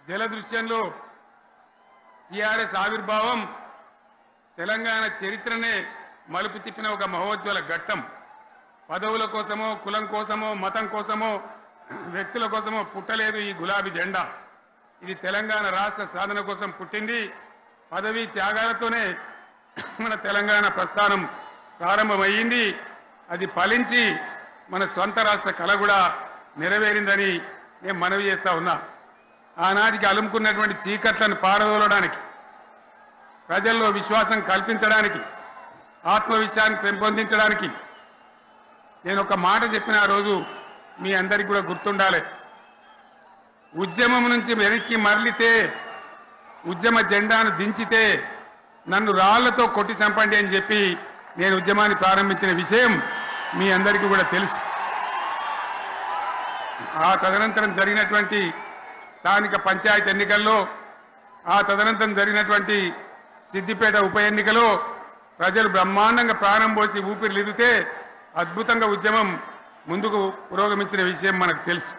జలదృశ్యంలో TRS ఆవిర్భావం తెలంగాణ చరిత్రనే మలుపు తిప్పిన ఒక మహోజ్వల ఘట్టం. పదవుల కోసమో కులం కోసమో మతం కోసమో వ్యక్తుల కోసమో పుట్టలేదు ఈ గులాబీ జెండా. ఇది తెలంగాణ రాష్ట్ర సాధన కోసం పుట్టింది. పదవి త్యాగాలతోనే మన తెలంగాణ ప్రస్థానం ప్రారంభమైంది. అది ఫలించి మన స్వంత రాష్ట్ర కళ కూడా నెరవేరిందని నేను మనవి చేస్తా ఉన్నా. ఆనాటికి అలుముకున్నటువంటి చీకట్లను పారదోలడానికి, ప్రజల్లో విశ్వాసం కల్పించడానికి, ఆత్మవిశ్వాసాన్ని పెంపొందించడానికి నేను ఒక మాట చెప్పిన ఆ రోజు మీ అందరికీ కూడా గుర్తుండాలి. ఉద్యమం నుంచి వెనక్కి మరలితే, ఉద్యమ జెండాను దించితే నన్ను రాళ్లతో కొట్టి చంపండి అని చెప్పి నేను ఉద్యమాన్ని ప్రారంభించిన విషయం మీ అందరికీ కూడా తెలుసు. ఆ తదనంతరం జరిగినటువంటి స్థానిక పంచాయతీ ఎన్నికల్లో, ఆ తదనంతరం జరిగినటువంటి సిద్దిపేట ఉప ఎన్నికలో ప్రజలు బ్రహ్మాండంగా ప్రాణం పోసి ఊపిరిలిదితే అద్భుతంగా ఉద్యమం ముందుకు పురోగమించిన విషయం మనకు తెలుసు.